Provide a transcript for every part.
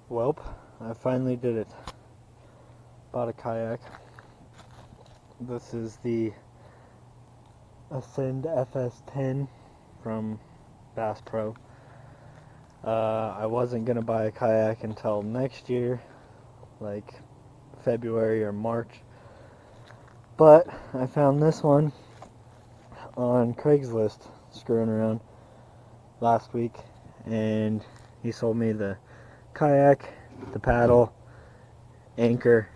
Welp, I finally did it. Bought a kayak. This is the Ascend fs10 from Bass Pro. I wasn't gonna buy a kayak until next year, like February or March, but I found this one on Craigslist screwing around last week, and he sold me the kayak, the paddle, anchor,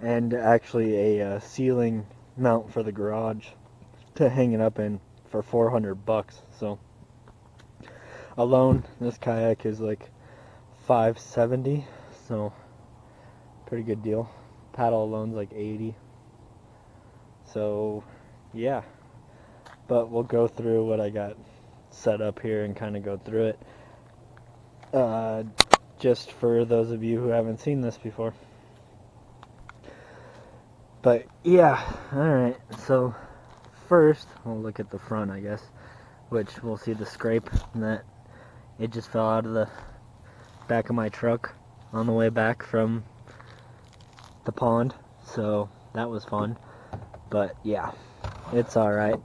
and actually a ceiling mount for the garage to hang it up in for $400. So alone, this kayak is like $570, so pretty good deal. Paddle alone's like $80. So yeah, but we'll go through what I got set up here and kind of go through it. Just for those of you who haven't seen this before. But yeah, alright, so first we'll look at the front, I guess, which we'll see the scrape that it just fell out of the back of my truck on the way back from the pond, so that was fun. But yeah, it's alright.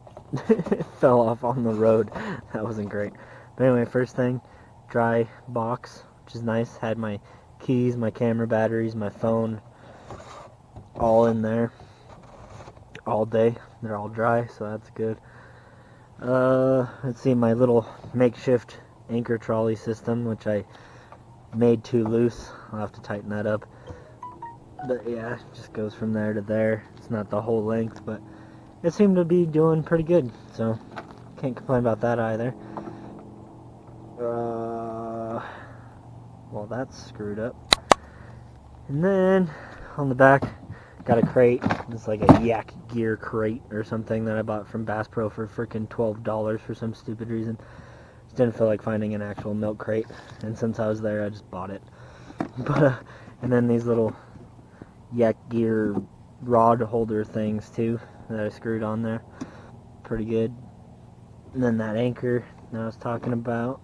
It fell off on the road. That wasn't great. But anyway, first thing, dry box, which is nice. Had my keys, my camera batteries, my phone all in there all day. They're all dry, so that's good. Let's see, my little makeshift anchor trolley system, which I made too loose. I'll have to tighten that up. But yeah, it just goes from there to there. It's not the whole length, but it seemed to be doing pretty good, so can't complain about that either. Well, that's screwed up. And then on the back, got a crate. It's like a Yak Gear crate or something that I bought from Bass Pro for freaking $12 for some stupid reason. Just didn't feel like finding an actual milk crate, and since I was there, I just bought it. But and then these little Yak Gear rod holder things too that I screwed on there. Pretty good. And then that anchor that I was talking about.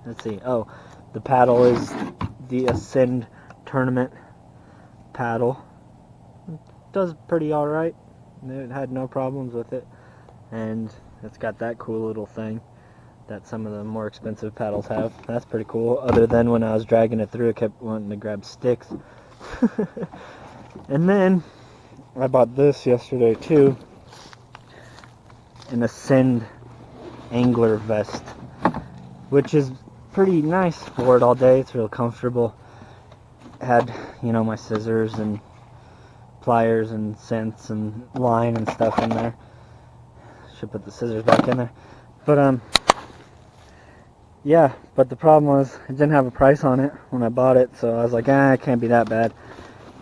Let's see. Oh, the paddle is the Ascend tournament paddle. It does pretty alright. It had no problems with it. And it's got that cool little thing that some of the more expensive paddles have. That's pretty cool. Other than when I was dragging it through, it kept wanting to grab sticks. And then I bought this yesterday too. An Ascend angler vest, which is pretty nice for it all day. It's real comfortable. Had, you know, my scissors and pliers and scents and line and stuff in there. Should put the scissors back in there. But yeah, but the problem was it didn't have a price on it when I bought it, so I was like, it can't be that bad.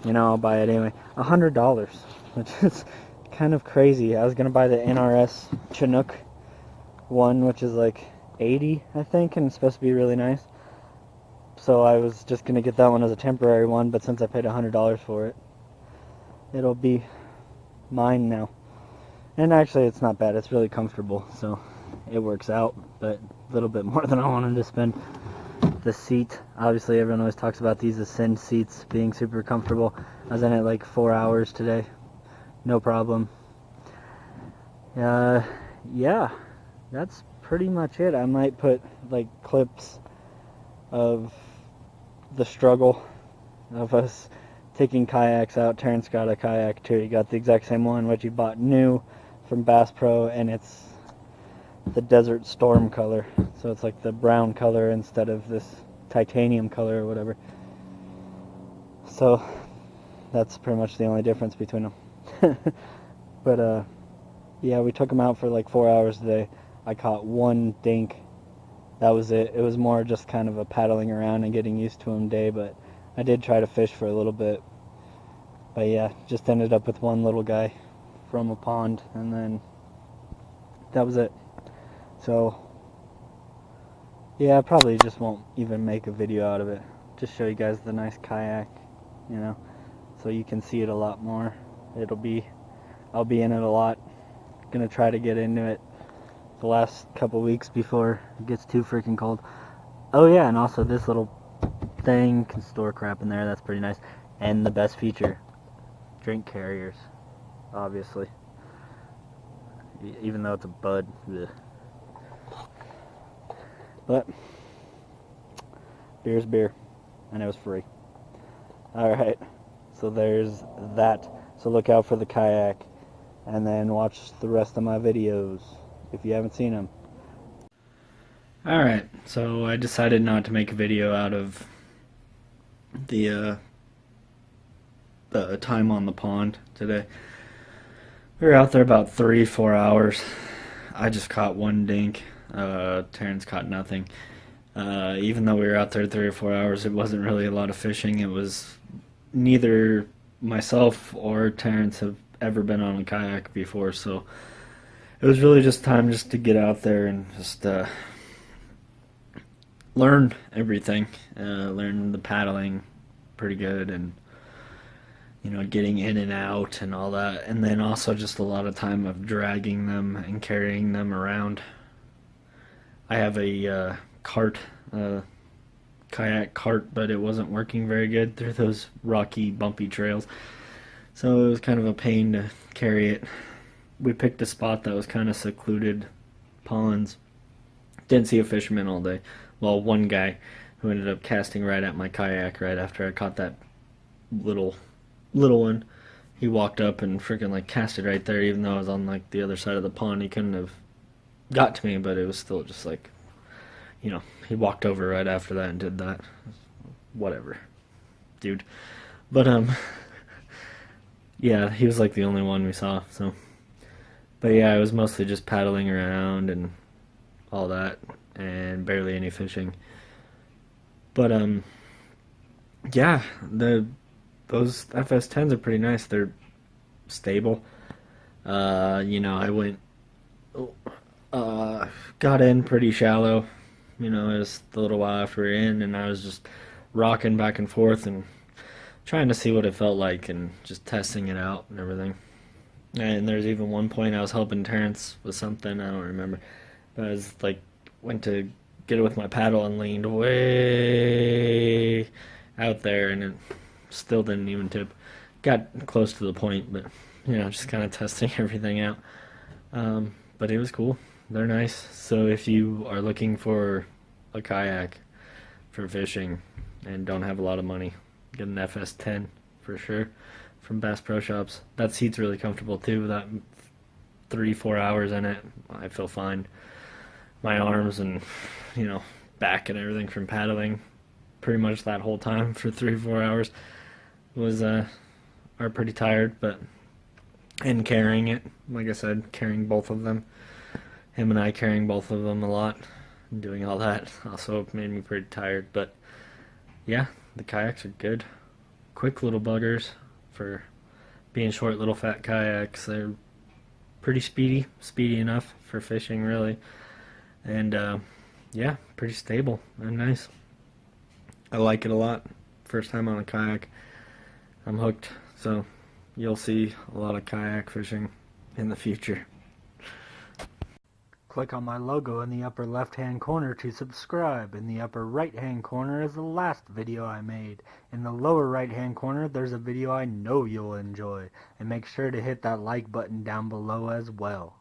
You know, I'll buy it anyway. $100, which is kind of crazy. I was gonna buy the NRS Chinook one, which is like 80, I think, and it's supposed to be really nice. So I was just gonna get that one as a temporary one, but since I paid $100 for it, it'll be mine now. And actually, it's not bad. It's really comfortable, so it works out. But a little bit more than I wanted to spend. The seat, obviously, everyone always talks about these Ascend seats being super comfortable. I was in it like 4 hours today, no problem. Yeah, that's pretty much it. I might put like clips of the struggle of us taking kayaks out. Terrence got a kayak too. He got the exact same one, which he bought new from Bass Pro, and it's the Desert Storm color. So it's like the brown color instead of this titanium color or whatever. So that's pretty much the only difference between them. But yeah, we took them out for like 4 hours today. I caught one dink. That was it. It was more just kind of a paddling around and getting used to them day, but I did try to fish for a little bit. But yeah, just ended up with one little guy from a pond, and then that was it. So yeah, I probably just won't even make a video out of it. Just show you guys the nice kayak, you know, so you can see it a lot more. I'll be in it a lot. Gonna try to get into it the last couple weeks before it gets too freaking cold. Oh yeah, and also this little thing can store crap in there. That's pretty nice. And the best feature, drink carriers, obviously. Even though it's a bud. Ugh. But beer's beer, and it was free. Alright, so there's that. So look out for the kayak, and then watch the rest of my videos if you haven't seen them. Alright, so I decided not to make a video out of the time on the pond today. We were out there about 3-4 hours. I just caught one dink. Terrence caught nothing. Even though we were out there 3 or 4 hours, it wasn't really a lot of fishing. It was neither myself or Terrence have ever been on a kayak before, so it was really just time just to get out there and just learn everything. Learn the paddling pretty good, and getting in and out and all that, and then also just a lot of time of dragging them and carrying them around. I have a cart, kayak cart, but it wasn't working very good through those rocky, bumpy trails, so it was kind of a pain to carry it. We picked a spot that was kind of secluded, ponds. Didn't see a fisherman all day. Well, one guy who ended up casting right at my kayak right after I caught that little one. He walked up and freaking like casted right there, even though I was on like the other side of the pond. He couldn't have got to me, but it was still just like, he walked over right after that and did that. Whatever, dude. But yeah, he was like the only one we saw. So, but yeah, it was mostly just paddling around and all that, and barely any fishing. But yeah, those fs10s are pretty nice. They're stable. I went, got in pretty shallow. It was a little while after we were in, and I was just rocking back and forth and trying to see what it felt like and just testing it out and everything. And there's even one point I was helping Terrence with something, I don't remember. But I was like, went to get it with my paddle and leaned way out there, and it still didn't even tip. Got close to the point, but just kind of testing everything out. But it was cool. They're nice. So if you are looking for a kayak for fishing and don't have a lot of money, get an fs10 for sure from Bass Pro Shops. That seat's really comfortable too. That 3-4 hours in it, I feel fine. My arms and back and everything from paddling pretty much that whole time for 3-4 hours was are pretty tired, and carrying it, like I said, carrying both of them, him and I carrying both of them a lot, and doing all that also made me pretty tired. But yeah, the kayaks are good, quick little buggers for being short little fat kayaks. They're pretty speedy enough for fishing really, and yeah, pretty stable and nice. I like it a lot. First time on a kayak, I'm hooked. So you'll see a lot of kayak fishing in the future. Click on my logo in the upper left hand corner to subscribe. In the upper right hand corner is the last video I made. In the lower right hand corner there's a video I know you'll enjoy. And make sure to hit that like button down below as well.